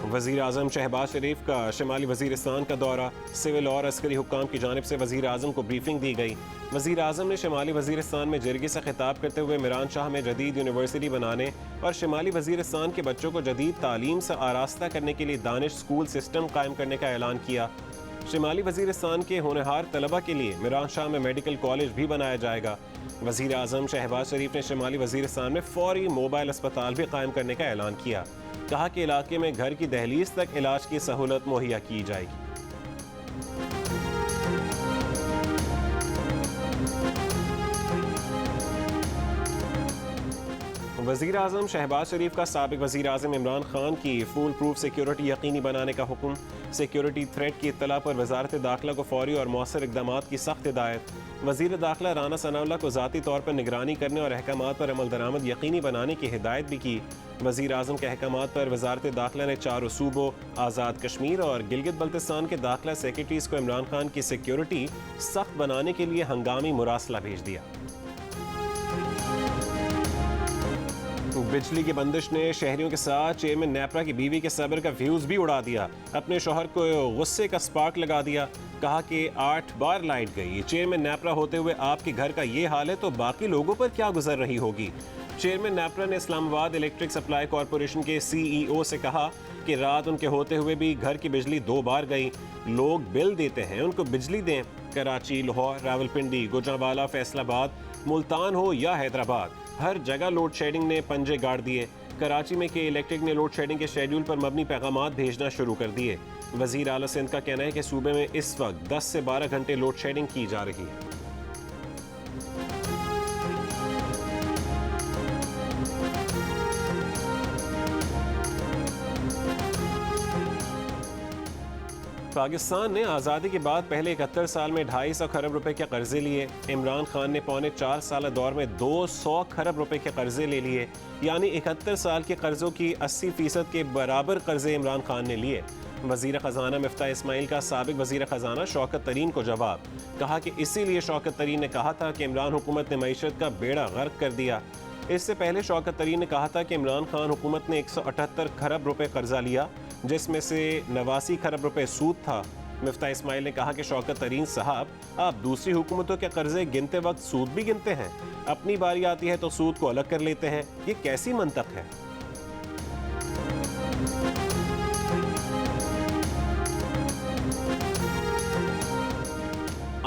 वज़ीर आज़म शहबाज शरीफ का शिमाली वज़ीरिस्तान का दौरा, सिविल और अस्करी हुक्काम की जानिब से वज़ीर आज़म को ब्रीफिंग दी गई। वज़ीर आज़म ने शिमाली वज़ीरिस्तान में जिरगी से खिताब करते हुए मिरान शाह में जदीद यूनिवर्सिटी बनाने और शिमाली वज़ीरिस्तान के बच्चों को जदीद तालीम से आरास्ता करने के लिए दानिश स्कूल सिस्टम कायम करने का ऐलान किया। शिमाली वज़ीरिस्तान के होनहार तलबा के लिए मिरान शाह में मेडिकल कॉलेज भी बनाया जाएगा। वज़ीर आज़म शहबाज शरीफ ने शिमाली वज़ीरिस्तान में फौरी मोबाइल अस्पताल भी कायम करने का ऐलान किया। कहा कि इलाके में घर की दहलीज तक इलाज की सहूलत मुहैया की जाएगी। वज़ीर आज़म शहबाज शरीफ का साबिक वज़ीर आज़म इमरान खान की फूल प्रूफ सिक्योरिटी यकीनी बनाने का हुक्म। सिक्योरिटी थ्रेट की इत्तला पर वज़ारत दाखिला को फौरी और मौसर इक़दामात की सख्त हिदायत। वज़ीर दाखिला राना सनाउल्लाह को ज़ाती तौर पर निगरानी करने और अहकामात पर अमल दरामद यकीनी बनाने की हिदायत भी की। वज़ीर आज़म के अहकामात पर वज़ारत दाखिला ने चारों सूबों, आज़ाद कश्मीर और गिलगित बल्तिस्तान के दाखिला सेक्रेटरीज़ को इमरान खान की सिक्योरिटी सख्त बनाने के लिए हंगामी मुरासला भेज दिया। बिजली की बंदिश ने शहरियों के साथ चेयरमैन नेपरा की बीवी के सब्र का फ्यूज भी उड़ा दिया। अपने शौहर को गुस्से का स्पार्क लगा दिया। कहा कि 8 बार लाइट गई। चेयरमैन नेपरा होते हुए आपके घर का ये हाल है तो बाकी लोगों पर क्या गुजर रही होगी। चेयरमैन नेपरा ने इस्लामाबाद इलेक्ट्रिक सप्लाई कॉरपोरेशन के CEO से कहा कि रात उनके होते हुए भी घर की बिजली 2 बार गई। लोग बिल देते हैं, उनको बिजली दें। कराची, लाहौर, रावलपिंडी, गुजरांवाला, फैसलाबाद, मुल्तान हो या हैदराबाद, हर जगह लोड शेडिंग ने पंजे गाड़ दिए। कराची में के इलेक्ट्रिक ने लोड शेडिंग के शेड्यूल पर मबनी पैगामात भेजना शुरू कर दिए। वज़ीर आला सिंध का कहना है कि सूबे में इस वक्त 10 से 12 घंटे लोड शेडिंग की जा रही है। पाकिस्तान ने आज़ादी के बाद पहले 71 साल में 250 खरब रुपए के कर्जे लिए। इमरान खान ने पौने 4 साल दौर में 200 खरब रुपए के कर्जे ले लिए। यानी 71 साल के कर्जों की 80% के बराबर कर्जे इमरान खान ने लिए। वज़ीर ख़जाना मिफ्ताह इस्माइल का साबिक वज़ीर ख़जाना शौकत तरीन को जवाब। कहा कि इसीलिए शौकत तरीन ने कहा था कि इमरान हुकूमत ने मईशत का बेड़ा गर्क कर दिया। इससे पहले शौकत तरीन ने कहा था कि इमरान खान हुकूमत ने 178 खरब रुपए कर्जा लिया, जिसमें से 89 खरब रुपए सूद था। मिफ्ताह इस्माइल ने कहा कि शौकत तरीन साहब, आप दूसरी हुकूमतों के कर्जे गिनते वक्त सूद भी गिनते हैं, अपनी बारी आती है तो सूद को अलग कर लेते हैं। ये कैसी मंतक है?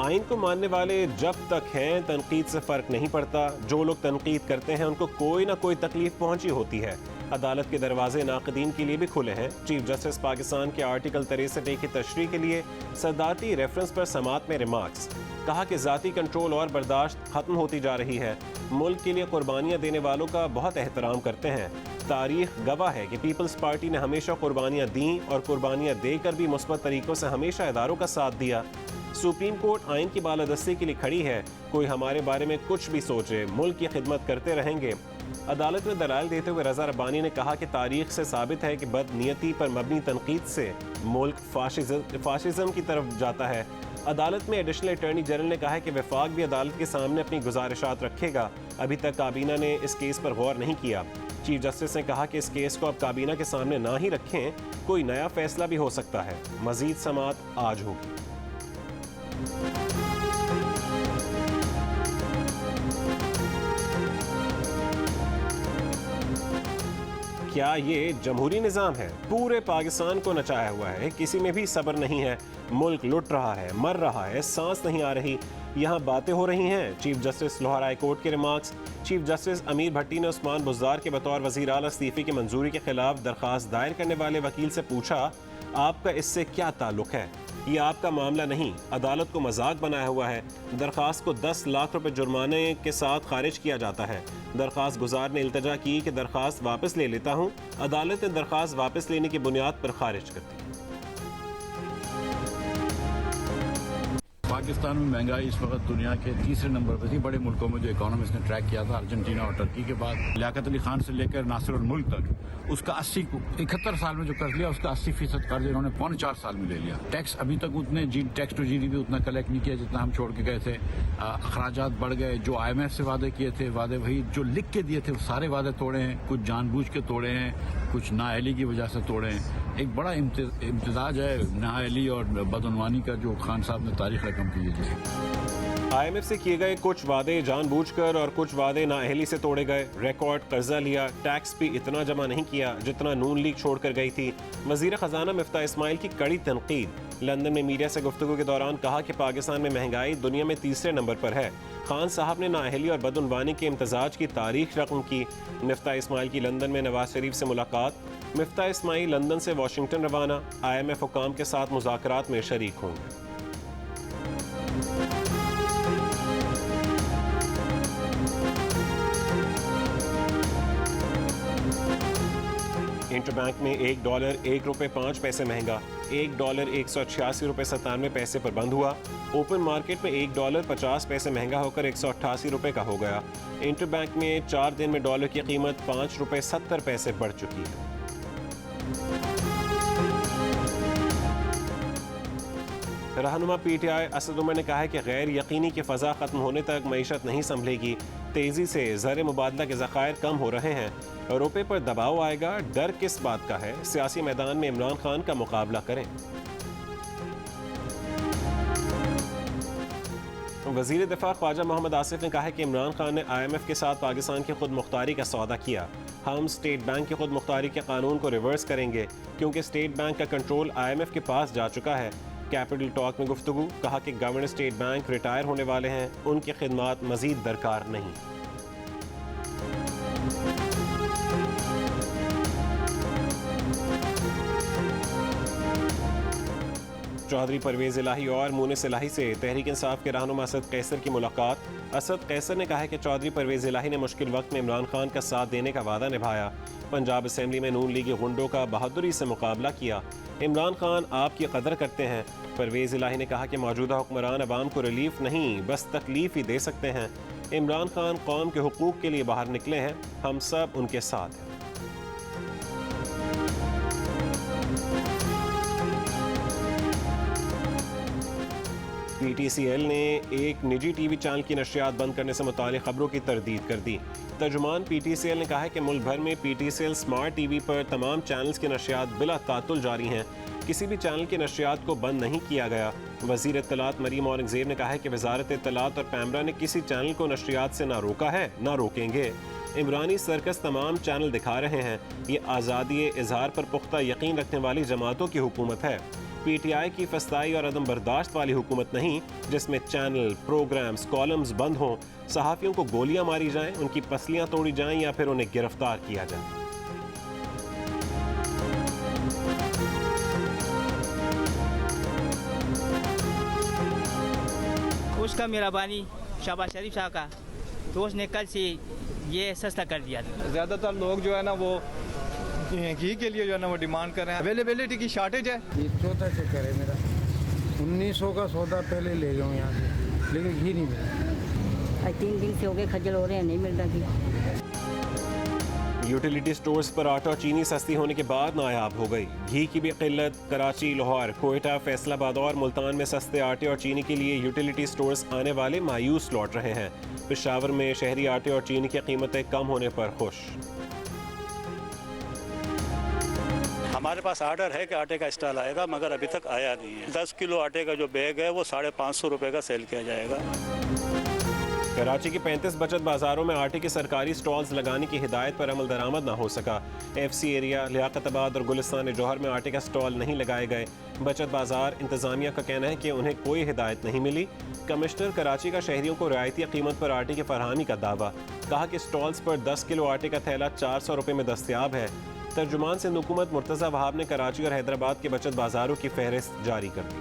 आइन को मानने वाले जब तक हैं तनकीद से फ़र्क नहीं पड़ता। जो लोग तनकीद करते हैं उनको कोई ना कोई तकलीफ पहुंची होती है। अदालत के दरवाजे नाक़दीन के लिए भी खुले हैं। चीफ जस्टिस पाकिस्तान के आर्टिकल 63A की तशरीह के लिए सदारती रेफरेंस पर समात में रिमार्क्स। कहा कि ज़ाती कंट्रोल और बर्दाश्त ख़त्म होती जा रही है। मुल्क के लिए कुर्बानियाँ देने वालों का बहुत एहतराम करते हैं। तारीख गवाह है कि पीपल्स पार्टी ने हमेशा कुर्बानियाँ दी और कुर्बानियाँ देकर भी मुस्बत तरीक़ों से हमेशा इदारों का साथ दिया। सुप्रीम कोर्ट आइन की बालादस्ती के लिए खड़ी है। कोई हमारे बारे में कुछ भी सोचे, मुल्क की खिदमत करते रहेंगे। अदालत में दलाइल देते हुए रजा रब्बानी ने कहा कि तारीख से साबित है कि बदनीयती पर मबनी तनकीद से मुल्क फाशिज्म की तरफ जाता है। अदालत में एडिशनल अटॉर्नी जनरल ने कहा है कि वफाक भी अदालत के सामने अपनी गुजारिशात रखेगा। अभी तक काबीना ने इस केस पर गौर नहीं किया। चीफ जस्टिस ने कहा कि इस केस को अब काबीना के सामने ना ही रखें, कोई नया फैसला भी हो सकता है। मजीद समात आज होगी। क्या ये जमहूरी निज़ाम है? पूरे पाकिस्तान को नचाया हुआ है, किसी में भी सब्र नहीं है। मुल्क लुट रहा है, मर रहा है, सांस नहीं आ रही। यहाँ बातें हो रही हैं। Chief justice Lahore high court के रिमार्क्स। चीफ जस्टिस अमीर भट्टी ने उस्मान बुज़दार के बतौर वज़ीर आला इस्तीफ़े की मंजूरी के खिलाफ दरख्वास्त दायर करने वाले वकील से पूछा, आपका इससे क्या ताल्लुक़ है? ये आपका मामला नहीं, अदालत को मजाक बनाया हुआ है। दरख्वास्त को 10 लाख रुपए जुर्माने के साथ खारिज किया जाता है। दरख्वास्त गुजार ने इल्तजा की कि दरख्वास्त वापस ले लेता हूँ। अदालत ने दरख्वास्त वापस लेने की बुनियाद पर खारिज कर दी। पाकिस्तान में महंगाई इस वक्त दुनिया के तीसरे नंबर पर थी बड़े मुल्कों में, जो इकोनॉमिस्ट ने ट्रैक किया था, अर्जेंटीना और टर्की के बाद। लियाकत अली खान से लेकर नासिर उल मुल्क तक उसका 71 साल में जो कर्ज लिया उसका 80% कर्ज इन्होंने 4.25 साल में ले लिया। टैक्स अभी तक उतने टैक्स टू जीडीपी उतना कलेक्ट नहीं किया जितना हम छोड़ के गए थे। अखराजात बढ़ गए। जो IMF से वादे किए थे, वादे वही जो लिख के दिए थे वो सारे वादे तोड़े हैं, कुछ जानबूझ के तोड़े हैं, कुछ नाअहली की वजह से तोड़े हैं। एक बड़ा इम्तिजाज है नाअहली और बदउनवानी का जो खान साहब ने तारीख रकम की है। IMF से किए गए कुछ वादे जानबूझकर और कुछ वादे नाअहली से तोड़े गए। रिकॉर्ड कर्जा लिया, टैक्स भी इतना जमा नहीं किया जितना नून लीग छोड़कर गई थी। वजीर खजाना मिफ्ताह इस्माइल की कड़ी तनकीद। लंदन में मीडिया से गुफ्तगू के दौरान कहा कि पाकिस्तान में महंगाई दुनिया में तीसरे नंबर पर है। खान साहब ने नाअहली और बदउनवानी के इम्तजाज की तारीख रकम की। मिफ्ताह इस्माइल की लंदन में नवाज शरीफ से मुलाकात। मिफ्ताह इस्माइल लंदन से वाशिंगटन रवाना। IMF हुकाम के साथ मुज़ाकरात में शरीक होंगे। इंटरबैंक में $1 ₹1.05 महंगा। $1 ₹186.97 पर बंद हुआ। ओपन मार्केट में $1 50 महंगा होकर ₹188 का हो गया। इंटरबैंक में 4 दिन में डॉलर की कीमत ₹5.70 बढ़ चुकी है। रहनुमा PTI असद उमर ने कहा है कि गैर यकीनी की फ़ज़ा ख़त्म होने तक मईशत नहीं संभलेगी। तेज़ी से ज़र मुबादला के ज़खायर कम हो रहे हैं। रुपये पर दबाव आएगा, डर किस बात का है? सियासी मैदान में इमरान खान का मुकाबला करें। वज़ीर दिफा ख्वाजा मोहम्मद आसिफ ने कहा है कि इमरान खान ने IMF के साथ पाकिस्तान की खुद मुख्तारी का सौदा किया। हम स्टेट बैंक की खुद मुख्तारी के कानून को रिवर्स करेंगे क्योंकि स्टेट बैंक का कंट्रोल IMF के पास जा चुका है। कैपिटल टॉक में गुफ्तगू। कहा कि गवर्नर स्टेट बैंक रिटायर होने वाले हैं, उनकी खिदमात मजीद दरकार नहीं। चौधरी परवेज इलाही और मुनिस इलाही से तहरीक इंसाफ के रहनुमा असद कैसर की मुलाकात। असद कैसर ने कहा है कि चौधरी परवेज इलाही ने मुश्किल वक्त में इमरान खान का साथ देने का वादा निभाया। पंजाब असेंबली में नून लीगी गुंडों का बहादुरी से मुकाबला किया। इमरान खान आपकी कदर करते हैं। परवेज इलाही ने कहा कि मौजूदा हुक्मरान अवाम को रिलीफ नहीं बस तकलीफ ही दे सकते हैं। इमरान खान कौम के हुकूक के लिए बाहर निकले हैं, हम सब उनके साथ हैं। PTCL ने एक निजी TV चैनल की नशरियात बंद करने से मुताल्लिक़ खबरों की तरदीद कर दी। तर्जुमान PTCL ने कहा है कि मुल्क भर में PTCL स्मार्ट TV पर तमाम चैनल्स की नशरियात बिला तातुल जारी हैं। किसी भी चैनल की नशरियात को बंद नहीं किया गया। वज़ीर इत्तलात मरीम औरंगज़ेब ने कहा है कि वज़ारत इत्तलात और पैमरा ने किसी चैनल को नशरियात से ना रोका है ना रोकेंगे। इमरानी सर्कस तमाम चैनल दिखा रहे हैं। ये आज़ादी इजहार पर पुख्ता यकीन रखने वाली जमातों की हुकूमत है। PTI की फस्ताई और अदम बर्दाश्त वाली हुकूमत नहीं जिसमें चैनल, प्रोग्राम्स, कॉलम्स बंद हों, सहाफ़ियों को गोलियां मारी जाएं, उनकी पसलियां तोड़ी जाएं या फिर उन्हें गिरफ्तार किया जाए। उसका मेहरबानी शहबाज शरीफ साहब का, तो उसने कल से ये सस्ता कर दिया। ज़्यादातर लोग जो है ना वो घी के लिए जो है ना वो डिमांड कर रहे हैं। अवेलेबिलिटी की शॉर्टेज है। ये चौथा चक्कर है मेरा। 1900 का सौदा पहले ले गया हूँ यहाँ से, लेकिन घी नहीं मिला। 3 दिन से हो गए, खज्जल हो रहे हैं, नहीं मिल रहा घी। यूटिलिटी स्टोर्स पर आटा और चीनी सस्ती होने के बाद नायाब हो गई। घी की भी किल्लत। कराची, लाहौर, कोयटा, फैसलाबाद और मुल्तान में सस्ते आटे और चीनी के लिए यूटिलिटी स्टोर्स आने वाले मायूस लौट रहे हैं। पेशावर में शहरी आटे और चीनी की कीमतें कम होने पर खुश। हमारे पास आर्डर है कि आटे का स्टॉल आएगा, मगर अभी तक आया नहीं है। 10 किलो आटे का जो बैग है वो 550 रुपये का सेल किया जाएगा। कराची के 35 बचत बाजारों में आटे के सरकारी स्टॉल्स लगाने की हिदायत पर अमल दरामद न हो सका। FC एरिया, लियाकताबाद और गुलिस्तान जौहर में आटे का स्टॉल नहीं लगाए गए। बचत बाजार इंतजामिया का कहना है कि उन्हें कोई हिदायत नहीं मिली। कमिश्नर कराची का शहरियों को रियायती कीमत पर आटे की फरहमी का दावा। कहा कि स्टॉल्स पर 10 किलो आटे का थैला 400 रुपये में दस्तयाब है। तर्जुमान सिंध हुकूमत मुर्तज़ा वहाब ने कराची और हैदराबाद के बचत बाजारों की फहरिस्त जारी कर दी।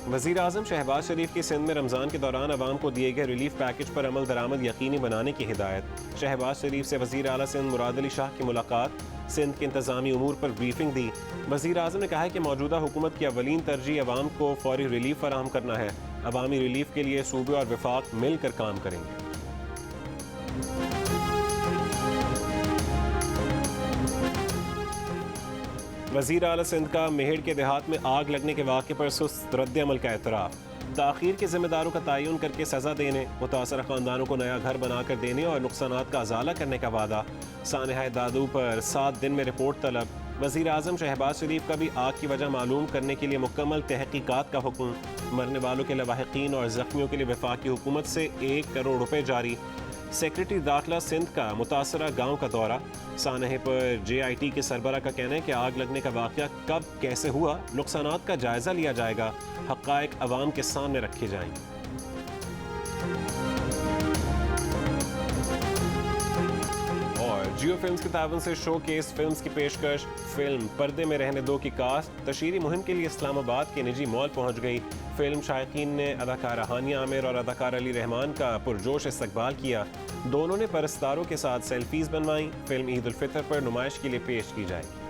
वज़ीर आज़म शहबाज शरीफ की सिंध में रमज़ान के दौरान अवाम को दिए गए रिलीफ पैकेज पर अमल दरामद यकीनी बनाने की हिदायत। शहबाज शरीफ से वज़ीर आला सिंध मुराद अली शाह की मुलाकात, सिंध के इंतज़ामी उमूर पर ब्रीफिंग दी। वज़ीर आज़म ने कहा है कि मौजूदा हुकूमत की अवलीन तरजीह अवाम को फौरी रिलीफ फराहम करना है। अवामी रिलीफ के लिए सूबे और वफाक मिलकर काम करेंगे। वज़ीर आला सिंध का मेहड़ के देहात में आग लगने के वाक़े पर सुस्त रद्द अमल का एतराफ़। ताख़ीर के ज़िम्मेदारों का तयन करके सज़ा देने, मुतासरा ख़ानदानों को नया घर बनाकर देने और नुकसानात का अज़ाला करने का वादा। सानहा दादू पर 7 दिन में रिपोर्ट तलब। वज़ीर आज़म शहबाज शरीफ का भी आग की वजह मालूम करने के लिए मुकम्मल तहक़ीक़ात का हुक्म। मरने वालों के लवाहिकीन और ज़ख्मियों के लिए वफाकी हुकूमत से 1 करोड़ रुपये जारी। सेक्रेटरी दाखिला सिंध का मुतासरा गांव का दौरा। सानहे पर JIT के सरबरा का कहना है कि आग लगने का वाक़या कब कैसे हुआ, नुकसानात का जायज़ा लिया जाएगा, हक़ाइक़ अवाम के सामने रखे जाएंगे। और जियो फिल्म्स के तावन से शो केस फिल्म्स की पेशकश। फिल्म पर्दे में रहने दो की कास्ट तशहीरी मुहिम के लिए इस्लामाबाद के निजी मॉल पहुंच गई। फिल्म शायकीन ने अदाकारा हानिया आमिर और अदाकार अली रहमान का पुरजोश इस्तकबाल किया। दोनों ने परस्तारों के साथ सेल्फीज बनवाई। फिल्म ईद उल फितर पर नुमाइश के लिए पेश की जाएगी।